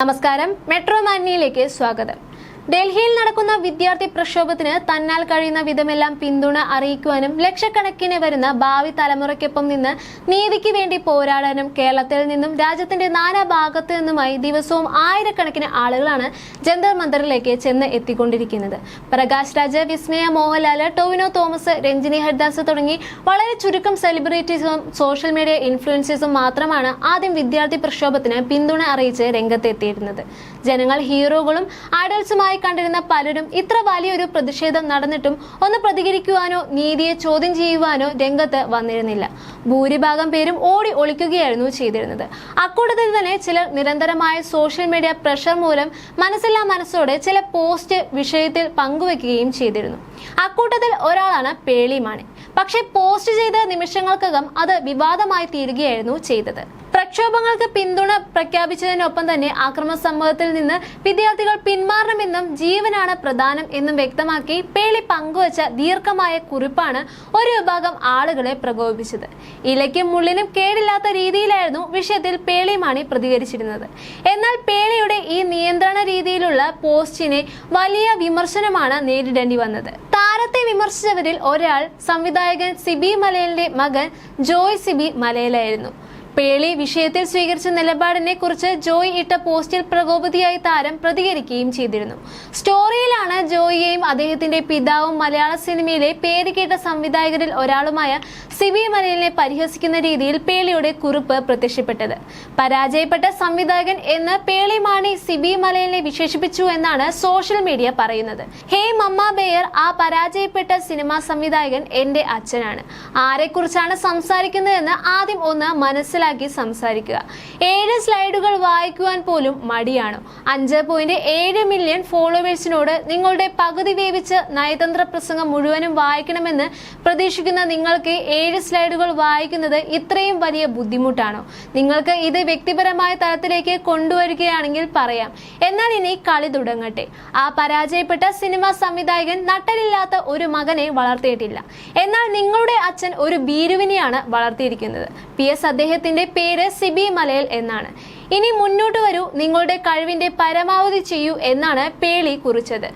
നമസ്കാരം, മെട്രോ മാനിയിലേക്ക് സ്വാഗതം. ഡൽഹിയിൽ നടക്കുന്ന വിദ്യാർത്ഥി പ്രക്ഷോഭത്തിന് തന്നാൽ കഴിയുന്ന വിധമെല്ലാം പിന്തുണ അറിയിക്കുവാനും ലക്ഷക്കണക്കിന് വരുന്ന ഭാവി തലമുറയ്ക്കൊപ്പം നിന്ന് നീതിക്ക് വേണ്ടി പോരാടാനും കേരളത്തിൽ നിന്നും രാജ്യത്തിന്റെ നാനാ ഭാഗത്തു നിന്നുമായി ദിവസവും ആയിരക്കണക്കിന് ആളുകളാണ് ജന്തർ മന്ദറിലേക്ക് ചെന്ന് എത്തിക്കൊണ്ടിരിക്കുന്നത്. പ്രകാശ് രാജ്, വിസ്മയ മോഹൻലാൽ, ടൊവിനോ തോമസ്, രഞ്ജിനി ഹരിദാസ് തുടങ്ങി വളരെ ചുരുക്കം സെലിബ്രിറ്റീസും സോഷ്യൽ മീഡിയ ഇൻഫ്ലുവൻസേഴ്സും മാത്രമാണ് ആദ്യം വിദ്യാർത്ഥി പ്രക്ഷോഭത്തിന് പിന്തുണ അറിയിച്ച് രംഗത്തെത്തിയിരുന്നത്. ജനങ്ങൾ ഹീറോകളും ഐഡൽസുമായി കണ്ടിരുന്ന പലരും ഇത്ര വലിയൊരു പ്രതിഷേധം നടന്നിട്ടും ഒന്ന് പ്രതികരിക്കുവാനോ നീതിയെ ചോദ്യം ചെയ്യുവാനോ രംഗത്ത് വന്നിരുന്നില്ല. ഭൂരിഭാഗം പേരും ഓടി ഒളിക്കുകയായിരുന്നു ചെയ്തിരുന്നത്. അക്കൂട്ടത്തിൽ തന്നെ ചിലർ നിരന്തരമായ സോഷ്യൽ മീഡിയ പ്രഷർ മൂലം മനസ്സില്ലാ മനസ്സോടെ ചില പോസ്റ്റ് വിഷയത്തിൽ പങ്കുവെക്കുകയും ചെയ്തിരുന്നു. അക്കൂട്ടത്തിൽ ഒരാളാണ് പേളി മാണി. പക്ഷേ പോസ്റ്റ് ചെയ്ത നിമിഷങ്ങൾക്കകം അത് വിവാദമായി തീരുകയായിരുന്നു ചെയ്തത്. പ്രക്ഷോഭങ്ങൾക്ക് പിന്തുണ പ്രഖ്യാപിച്ചതിനൊപ്പം തന്നെ അക്രമ സംഭവത്തിൽ നിന്ന് വിദ്യാർത്ഥികൾ പിന്മാറണമെന്നും ജീവനാണ് പ്രധാനം എന്നും വ്യക്തമാക്കി പേളി പങ്കുവച്ച ദീർഘമായ കുറിപ്പാണ് ഒരു വിഭാഗം ആളുകളെ പ്രകോപിപ്പിച്ചത്. ഇലയ്ക്കും മുള്ളിനും കേടില്ലാത്ത രീതിയിലായിരുന്നു വിഷയത്തിൽ പേളി മാണി പ്രതികരിച്ചിരുന്നത്. എന്നാൽ പേളിയുടെ ഈ നിയന്ത്രണ രീതിയിലുള്ള പോസ്റ്റിനെ വലിയ വിമർശനമാണ് നേരിടേണ്ടി വന്നത്. താരത്തെ വിമർശിച്ചവരിൽ ഒരാൾ സംവിധായകൻ സിബി മലയിലിന്റെ മകൻ ജോയ് സിബി മലയിലായിരുന്നു. പേളി വിഷയത്തിൽ സ്വീകരിച്ച നിലപാടിനെ കുറിച്ച് ജോയ് ഇട്ട പോസ്റ്റിൽ പ്രകോപിതയായി താരം പ്രതികരിക്കുകയും ചെയ്തിരുന്നു. സ്റ്റോറിയിലാണ് ജോയിയെയും അദ്ദേഹത്തിന്റെ പിതാവും മലയാള സിനിമയിലെ പേരുകേട്ട സംവിധായകരിൽ ഒരാളുമായ സിബി മലയിലിനെ പരിഹസിക്കുന്ന രീതിയിൽ പേളിയുടെ കുറിപ്പ് പ്രത്യക്ഷപ്പെട്ടത്. പരാജയപ്പെട്ട സംവിധായകൻ എന്ന് പേളി മാണി സിബി മലയിലിനെ വിശേഷിപ്പിച്ചു എന്നാണ് സോഷ്യൽ മീഡിയ പറയുന്നത്. ഹേയ് മമ്മ ബെയർ, ആ പരാജയപ്പെട്ട സിനിമാ സംവിധായകൻ എന്റെ അച്ഛനാണ്. ആരെക്കുറിച്ചാണ് സംസാരിക്കുന്നതെന്ന് ആദ്യം ഒന്ന് മനസ്സിലാക്കി സംസാരിക്കുക. 7 സ്ലൈഡുകൾ വായിക്കുവാൻ പോലും മടിയാണോ? 5.7 മില്യൺ ഫോളോവേഴ്സിനോട് നിങ്ങളുടെ പകുതി വേവിച്ച് നയതന്ത്ര പ്രസംഗം മുഴുവനും വായിക്കണമെന്ന് പ്രതീക്ഷിക്കുന്ന നിങ്ങൾക്ക് 7 സ്ലൈഡുകൾ വായിക്കുന്നത് ഇത്രയും വലിയ ബുദ്ധിമുട്ടാണോ? നിങ്ങൾക്ക് ഇത് വ്യക്തിപരമായ തലത്തിലേക്ക് കൊണ്ടുവരികയാണെങ്കിൽ പറയാം. എന്നാൽ ഇനി കളി തുടങ്ങട്ടെ. ആ പരാജയപ്പെട്ട സിനിമാ സംവിധായകൻ നട്ടലില്ലാത്ത ഒരു മകനെ വളർത്തിയിട്ടില്ല. എന്നാൽ നിങ്ങളുടെ അച്ഛൻ ഒരു ഭീരുവിനെയാണ് വളർത്തിയിരിക്കുന്നത്. PS അദ്ദേഹത്തിന്റെ പേര് സിബി മലയിൽ എന്നാണ്. ഇനി മുന്നോട്ട് വരൂ, നിങ്ങളുടെ കഴിവിന്റെ പരമാവധി ചെയ്യൂ എന്നാണ് പേളി കുറിച്ചത്.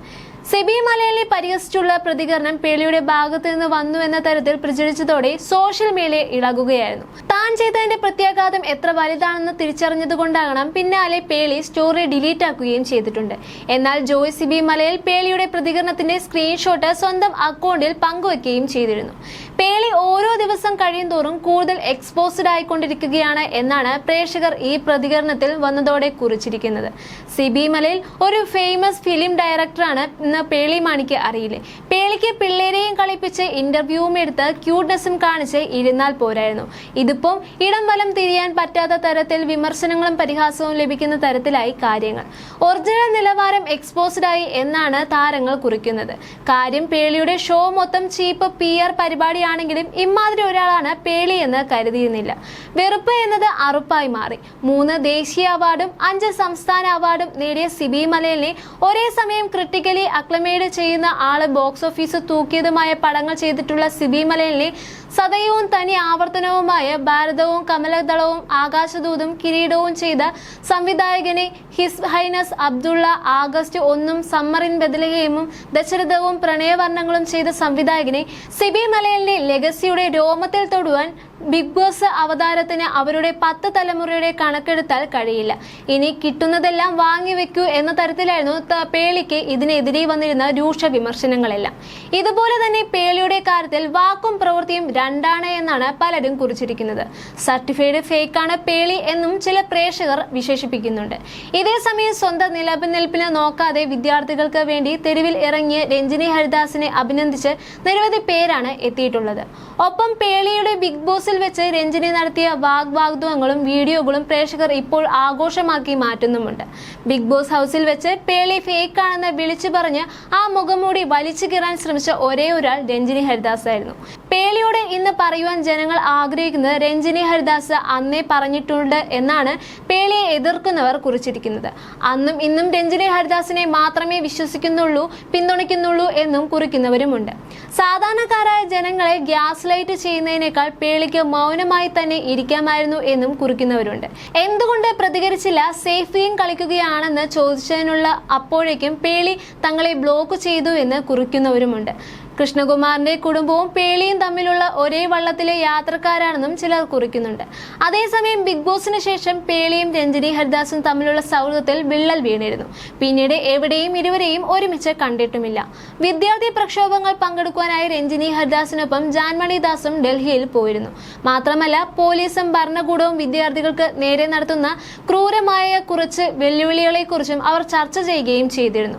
സിബി മലയിലിനെ പരിഹസിച്ചുള്ള പ്രതികരണം പേളിയുടെ ഭാഗത്തു നിന്ന് വന്നു എന്ന തരത്തിൽ പ്രചരിച്ചതോടെ സോഷ്യൽ മീഡിയ ഇളകുകയായിരുന്നു. താൻ ചെയ്തതിന്റെ പ്രത്യാഘാതം എത്ര വലുതാണെന്ന് തിരിച്ചറിഞ്ഞതുകൊണ്ടാകണം പിന്നാലെ പേളി സ്റ്റോറി ഡിലീറ്റ് ആക്കുകയും ചെയ്തിട്ടുണ്ട്. എന്നാൽ ജോയ് സിബി മലയിൽ പേളിയുടെ പ്രതികരണത്തിന്റെ സ്ക്രീൻഷോട്ട് സ്വന്തം അക്കൗണ്ടിൽ പങ്കുവെക്കുകയും ചെയ്തിരുന്നു. പേളി ഓരോ ദിവസം കഴിയും തോറും കൂടുതൽ എക്സ്പോസ്ഡ് ആയിക്കൊണ്ടിരിക്കുകയാണ് എന്നാണ് പ്രേക്ഷകർ ഈ പ്രതികരണത്തിൽ വന്നതോടെ കുറിച്ചിരിക്കുന്നത്. സിബി മലയിൽ ഒരു ഫേമസ് ഫിലിം ഡയറക്ടറാണ് എന്ന് പേളി മാണിക്ക് അറിയില്ലേ? പേളിക്ക് പിള്ളേരെയും കളിപ്പിച്ച് ഇന്റർവ്യൂവും എടുത്ത് ക്യൂട്ട്നെസ്സും കാണിച്ച് ഇരുന്നാൽ പോരായിരുന്നു. ഇതിപ്പം ഇടം വലം തിരിയാൻ പറ്റാത്ത തരത്തിൽ വിമർശനങ്ങളും പരിഹാസവും ലഭിക്കുന്ന തരത്തിലായി കാര്യങ്ങൾ. ഒറിജിനൽ നിലവാരം എക്സ്പോസ്ഡ് ആയി എന്നാണ് താരങ്ങൾ കുറിക്കുന്നത്. കാര്യം പേളിയുടെ ഷോ മൊത്തം ചീപ്പ് PR പരിപാടിയാണെങ്കിലും ഇമാതിരി ഒരാളാണ് പേളി എന്ന് കരുതിയിരുന്നില്ല. വെറുപ്പ് എന്നത് അറുപ്പായി മാറി. 3 ദേശീയ അവാർഡും 5 സംസ്ഥാന അവാർഡും നേടിയ സിബി മലയിലിനെ ഒരേ സമയം ക്രിട്ടിക്കലി അക്ലമേഡ് ചെയ്യുന്ന ആള് ബോക്സ് ഓഫീസ് തൂക്കിയതുമായ പടങ്ങൾ ചെയ്തിട്ടുള്ള സിബി മലയിലിനെ സദയവും തനി ആവർത്തനവുമായ ഭാരതവും കമലദളവും ആകാശദൂതും കിരീടവും ചെയ്ത സംവിധായകനെ his highness Abdullah August 1 summer in ബെത്ലഹേമും ദശരഥവും പ്രണയവർണ്ണങ്ങളും ചെയ്ത സംവിധായകനെ സിബി മലയിലിന്റെ ലെഗസിയുടെ രോമത്തിൽ തൊടുവാൻ ബിഗ് ബോസ് അവതാരത്തിന് അവരുടെ 10 തലമുറയുടെ കണക്കെടുത്താൽ കഴിയില്ല. ഇനി കിട്ടുന്നതെല്ലാം വാങ്ങിവെക്കൂ എന്ന തരത്തിലായിരുന്നു പേളിക്ക് ഇതിനെതിരെ വന്നിരുന്ന രൂക്ഷ വിമർശനങ്ങളെല്ലാം. ഇതുപോലെ തന്നെ പേളിയുടെ കാര്യത്തിൽ വാക്കും പ്രവൃത്തിയും രണ്ടാണ് എന്നാണ് പലരും കുറിച്ചിരിക്കുന്നത്. സർട്ടിഫൈഡ് ഫേക്കാണ് പേളി എന്നും ചില പ്രേക്ഷകർ വിശേഷിപ്പിക്കുന്നുണ്ട്. ഇതേസമയം സ്വന്തം നിലനിൽപ്പിന് നോക്കാതെ വിദ്യാർത്ഥികൾക്ക് വേണ്ടി തെരുവിൽ ഇറങ്ങിയ രഞ്ജിനി ഹരിദാസിനെ അഭിനന്ദിച്ച് നിരവധി പേരാണ് എത്തിയിട്ടുള്ളത്. ഒപ്പം പേളിയുടെ ബിഗ് ബോസിൽ വെച്ച് രഞ്ജിനി നടത്തിയ വാഗ്വാഗ്വാദങ്ങളും വീഡിയോകളും പ്രേക്ഷകർ ഇപ്പോൾ ആഘോഷമാക്കി മാറ്റുന്നുമുണ്ട്. ബിഗ് ബോസ് ഹൗസിൽ വെച്ച് പേളി ഫേക്കാണെന്ന് വിളിച്ചു പറഞ്ഞ് ആ മുഖംമൂടി വലിച്ചു കീറാൻ ശ്രമിച്ച ഒരേ ഒരാൾ രഞ്ജിനി ഹരിദാസ് ആയിരുന്നു. പേളിയോട് ഇന്ന് പറയുവാൻ ജനങ്ങൾ ആഗ്രഹിക്കുന്നത് രഞ്ജിനി ഹരിദാസ് അന്നേ പറഞ്ഞിട്ടുണ്ട് എന്നാണ് പേളിയെ എതിർക്കുന്നവർ കുറിച്ചിരിക്കുന്നത്. അന്നും ഇന്നും രഞ്ജിനി ഹരിദാസിനെ മാത്രമേ വിശ്വസിക്കുന്നുള്ളൂ, പിന്തുണയ്ക്കുന്നുള്ളൂ എന്നും കുറിക്കുന്നവരുമുണ്ട്. സാധാരണക്കാരായ ജനങ്ങളെ ഗ്യാസ് ലൈറ്റ് ചെയ്യുന്നതിനേക്കാൾ പേളിക്ക് മൗനമായി തന്നെ ഇരിക്കാമായിരുന്നു എന്നും കുറിക്കുന്നവരുണ്ട്. എന്തുകൊണ്ട് പ്രതികരിച്ചില്ല, സേഫ് ഗെയിം കളിക്കുകയാണെന്ന് ചോദിച്ചതിനുള്ള അപ്പോഴേക്കും പേളി തങ്ങളെ ബ്ലോക്ക് ചെയ്തു എന്ന് കുറിക്കുന്നവരുമുണ്ട്. കൃഷ്ണകുമാറിന്റെ കുടുംബവും പേളിയും തമ്മിലുള്ള ഒരേ വള്ളത്തിലെ യാത്രക്കാരാണെന്നും ചിലർ കുറിക്കുന്നുണ്ട്. അതേസമയം ബിഗ് ബോസിന് ശേഷം പേളിയും രഞ്ജിനി ഹരിദാസും തമ്മിലുള്ള സൗഹൃദത്തിൽ വിള്ളൽ വീണിരുന്നു. പിന്നീട് എവിടെയും ഇരുവരെയും ഒരുമിച്ച് കണ്ടിട്ടുമില്ല. വിദ്യാർത്ഥി പ്രക്ഷോഭങ്ങൾ പങ്കെടുക്കാനായി രഞ്ജിനി ഹരിദാസിനൊപ്പം ജാൻമണി ദാസും ഡൽഹിയിൽ പോയിരുന്നു. മാത്രമല്ല പോലീസും ഭരണകൂടവും വിദ്യാർത്ഥികൾക്ക് നേരെ നടത്തുന്ന ക്രൂരമായ കുറച്ച് വെല്ലുവിളികളെക്കുറിച്ചും അവർ ചർച്ച ചെയ്യുകയും ചെയ്തിരുന്നു.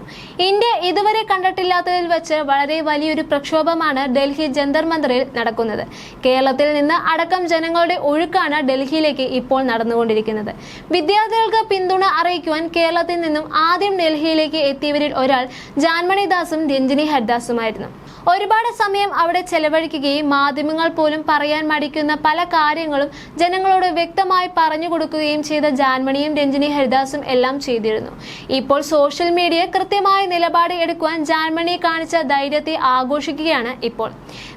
ഇന്ത്യ ഇതുവരെ കണ്ടിട്ടില്ലാത്തതിൽ വെച്ച് വളരെ വലിയൊരു പ്രക്ഷോഭമാണ് ഡൽഹി ജന്തർ മന്ദറിൽ നടക്കുന്നത്. കേരളത്തിൽ നിന്ന് അടക്കം ജനങ്ങളുടെ ഒഴുക്കാണ് ഡൽഹിയിലേക്ക് ഇപ്പോൾ നടന്നുകൊണ്ടിരിക്കുന്നത്. വിദ്യാർത്ഥികൾക്ക് പിന്തുണ അറിയിക്കുവാൻ കേരളത്തിൽ നിന്നും ആദ്യം ഡൽഹിയിലേക്ക് എത്തിയവരിൽ ഒരാൾ ജാൻമണി ദാസും രഞ്ജിനി ഹരിദാസുമായിരുന്നു. ഒരുപാട് സമയം അവിടെ ചെലവഴിക്കുകയും മാധ്യമങ്ങൾ പോലും പറയാൻ മടിക്കുന്ന പല കാര്യങ്ങളും ജനങ്ങളോട് വ്യക്തമായി പറഞ്ഞു കൊടുക്കുകയും ചെയ്ത ജാൻമണിയും രഞ്ജിനി ഹരിദാസും എല്ലാം ചെയ്തിരുന്നു. ഇപ്പോൾ സോഷ്യൽ മീഡിയ കൃത്യമായ നിലപാട് എടുക്കുവാൻ ജാൻമണി കാണിച്ച ധൈര്യത്തെ ആഘോഷിക്കുകയാണ് ഇപ്പോൾ.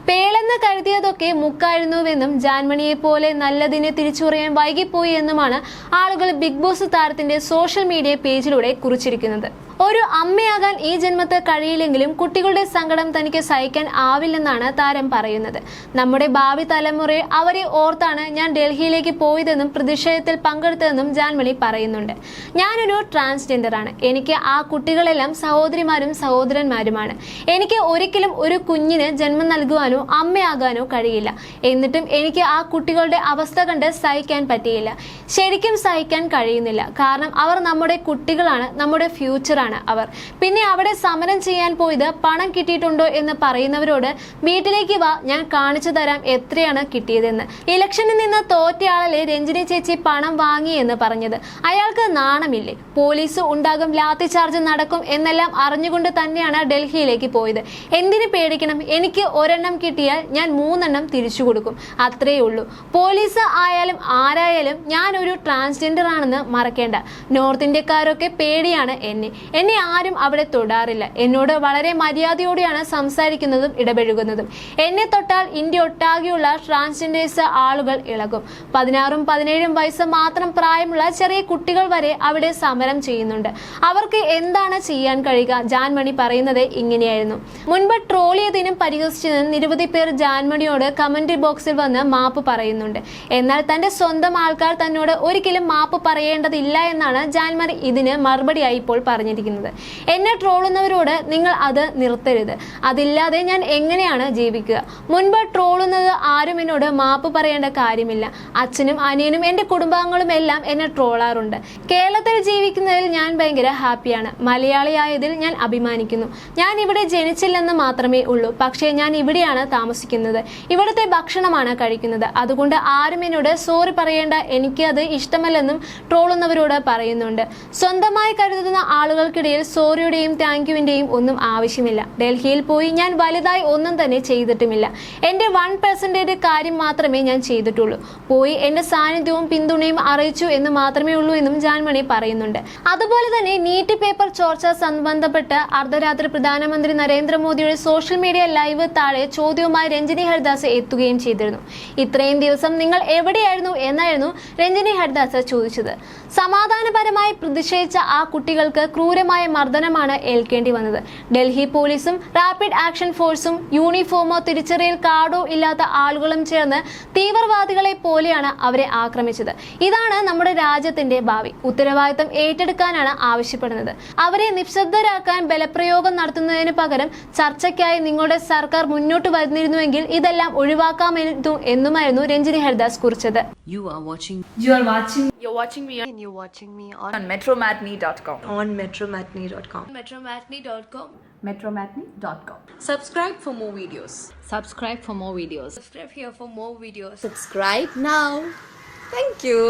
പേളെന്ന് കരുതിയതൊക്കെ മുക്കായിരുന്നുവെന്നും ജാൻമണിയെ പോലെ നല്ലതിനെ തിരിച്ചറിയാൻ വൈകിപ്പോയി എന്നുമാണ് ആളുകൾ ബിഗ് ബോസ് താരത്തിന്റെ സോഷ്യൽ മീഡിയ പേജിലൂടെ കുറിച്ചിരിക്കുന്നത്. ഒരു അമ്മയാകാൻ ഈ ജന്മത്ത് കഴിയില്ലെങ്കിലും കുട്ടികളുടെ സങ്കടം തനിക്ക് സഹിക്കാൻ ആവില്ലെന്നാണ് താരം പറയുന്നത്. നമ്മുടെ ഭാവി തലമുറയെ അവരെ ഓർത്താണ് ഞാൻ ഡൽഹിയിലേക്ക് പോയതെന്നും പ്രതിഷേധത്തിൽ പങ്കെടുത്തതെന്നും ജാൻമണി പറയുന്നുണ്ട്. ഞാനൊരു ട്രാൻസ്ജെൻഡറാണ്. എനിക്ക് ആ കുട്ടികളെല്ലാം സഹോദരിമാരും സഹോദരന്മാരുമാണ്. എനിക്ക് ഒരിക്കലും ഒരു കുഞ്ഞിന് ജന്മം നൽകുവാനോ അമ്മയാകാനോ കഴിയില്ല. എന്നിട്ടും എനിക്ക് ആ കുട്ടികളുടെ അവസ്ഥ കണ്ട് സഹിക്കാൻ പറ്റിയില്ല. ശരിക്കും സഹിക്കാൻ കഴിയുന്നില്ല. കാരണം അവർ നമ്മുടെ കുട്ടികളാണ്, നമ്മുടെ ഫ്യൂച്ചറാണ് അവർ. പിന്നെ അവിടെ സമരം ചെയ്യാൻ പോയത് പണം കിട്ടിയിട്ടുണ്ടോ എന്ന് പറയുന്നവരോട് വീട്ടിലേക്ക് വാ, ഞാൻ കാണിച്ചു തരാം എത്രയാണ് കിട്ടിയതെന്ന്. ഇലക്ഷനിൽ നിന്ന് തോറ്റയാളെ രഞ്ജിനി ചേച്ചി പണം വാങ്ങി എന്ന് പറഞ്ഞത് അയാൾക്ക് നാണമില്ലേ? പോലീസ് ഉണ്ടാകും, ലാത്തി ചാർജ് നടക്കും എന്നെല്ലാം അറിഞ്ഞുകൊണ്ട് തന്നെയാണ് ഡൽഹിയിലേക്ക് പോയത്. എന്തിനു പേടിക്കണം? എനിക്ക് ഒരെണ്ണം കിട്ടിയാൽ ഞാൻ 3 എണ്ണം തിരിച്ചു കൊടുക്കും, അത്രയേ ഉള്ളൂ. പോലീസ് ആയാലും ആരായാലും ഞാൻ ഒരു ട്രാൻസ്ജെൻഡർ ആണെന്ന് മറക്കേണ്ട. നോർത്ത് ഇന്ത്യക്കാരൊക്കെ പേടിയാണ് എന്നെ ആരും അവിടെ തൊടാറില്ല. എന്നോട് വളരെ മര്യാദയോടെയാണ് സംസാരിക്കുന്നതും ഇടപഴകുന്നതും. എന്നെ തൊട്ടാൽ ഇന്ത്യ ഒട്ടാകെയുള്ള ട്രാൻസ്ജെൻഡേഴ്സ് ആളുകൾ ഇളകും. 16ഉം 17ഉം വയസ്സ് മാത്രം പ്രായമുള്ള ചെറിയ കുട്ടികൾ വരെ അവിടെ സമരം ചെയ്യുന്നുണ്ട്. അവർക്ക് എന്താണ് ചെയ്യാൻ കഴിയുക? ജാൻമണി പറയുന്നത് ഇങ്ങനെയായിരുന്നു. മുൻപ് ട്രോളിയതിനും പരിഹസിച്ചതിനും നിരവധി പേർ ജാൻമണിയോട് കമന്റ് ബോക്സിൽ വന്ന് മാപ്പ് പറയുന്നുണ്ട്. എന്നാൽ തന്റെ സ്വന്തം ആൾക്കാർ തന്നോട് ഒരിക്കലും മാപ്പ് പറയേണ്ടതില്ല എന്നാണ് ജാൻമണി ഇതിന് മറുപടിയായി ഇപ്പോൾ പറഞ്ഞിരിക്കുന്നത്. എന്നെ ട്രോളുന്നവരോട് നിങ്ങൾ അത് നിർത്തരുത്. അതില്ലാതെ ഞാൻ എങ്ങനെയാണ് ജീവിക്കുക? മുൻപ് ട്രോളുന്നത് ആരും എന്നോട് മാപ്പ് പറയേണ്ട കാര്യമില്ല. അച്ഛനും അനിയനും എന്റെ കുടുംബാംഗങ്ങളും എല്ലാം എന്നെ ട്രോളാറുണ്ട്. കേരളത്തിൽ ജീവിക്കുന്നതിൽ ഞാൻ ഭയങ്കര ഹാപ്പിയാണ്. മലയാളിയായതിൽ ഞാൻ അഭിമാനിക്കുന്നു. ഞാൻ ഇവിടെ ജനിച്ചില്ലെന്ന് മാത്രമേ ഉള്ളൂ. പക്ഷേ ഞാൻ ഇവിടെയാണ് താമസിക്കുന്നത്. ഇവിടുത്തെ ഭക്ഷണമാണ് കഴിക്കുന്നത്. അതുകൊണ്ട് ആരും എന്നോട് സോറി പറയേണ്ട, എനിക്ക് അത് ഇഷ്ടമല്ലെന്നും ട്രോളുന്നവരോട് പറയുന്നുണ്ട്. സ്വന്തമായി കരുതുന്ന ആളുകൾക്കിടയിൽ സോറിയുടെയും താങ്ക്യുവിന്റെയും ഒന്നും ആവശ്യമില്ല. ഡൽഹിയിൽ പോയി ഞാൻ വലുതായി ഒന്നും തന്നെ ചെയ്തിട്ടുമില്ല. എന്റെ 1% കാര്യം മാത്രമേ ഞാൻ ചെയ്തിട്ടുള്ളൂ. പോയി എന്റെ സാന്നിധ്യവും പിന്തുണയും അറിയിച്ചു എന്ന് മാത്രമേ ഉള്ളൂ എന്നും ജാൻമണി പറയുന്നുണ്ട്. അതുപോലെ തന്നെ നീറ്റ് പേപ്പർ ചോർച്ച സംബന്ധപ്പെട്ട് അർദ്ധരാത്രി പ്രധാനമന്ത്രി നരേന്ദ്രമോദിയുടെ സോഷ്യൽ മീഡിയ ലൈവ് താഴെ ചോദ്യവുമായി രഞ്ജിനി ഹരിദാസ് എത്തുകയും ചെയ്തിരുന്നു. ഇത്രയും ദിവസം നിങ്ങൾ എവിടെയായിരുന്നു എന്നായിരുന്നു രഞ്ജിനി ഹരിദാസ് ചോദിച്ചത്. സമാധാനപരമായി പ്രതിഷേധിച്ച ആ കുട്ടികൾക്ക് ക്രൂരമായ മർദ്ദനമാണ് ഏൽക്കേണ്ടി വന്നത്. ഡൽഹി പോലീസും റാപ്പിഡ് ആക്ഷൻ ഫോഴ്സും യൂണിഫോമോ തിരിച്ചറിയൽ കാർഡോ ഇല്ലാത്ത ആളുകളും ചേർന്ന് തീവ്രവാദികളെ പോലെയാണ് അവരെ ആക്രമിച്ചത്. ഇതാണ് നമ്മുടെ രാജ്യത്തിന്റെ ഭാവി. ഉത്തരവാദിത്തം ഏറ്റെടുക്കാനാണ് ആവശ്യപ്പെടുന്നത്. അവരെ നിശബ്ദരാക്കാൻ ബലപ്രയോഗം നടത്തുന്നതിന് പകരം ചർച്ചയ്ക്കായി നിങ്ങളുടെ സർക്കാർ മുന്നോട്ട് വന്നിരുന്നുവെങ്കിൽ ഇതെല്ലാം ഒഴിവാക്കാമെന്നു എന്നുമായിരുന്നു രഞ്ജിനി ഹരിദാസ് കുറിച്ചത്. You're watching me on metromatney.com. on metromatney.com. metromatney.com. Subscribe for more videos. Subscribe for more videos. Subscribe here for more videos. Subscribe now. Thank you.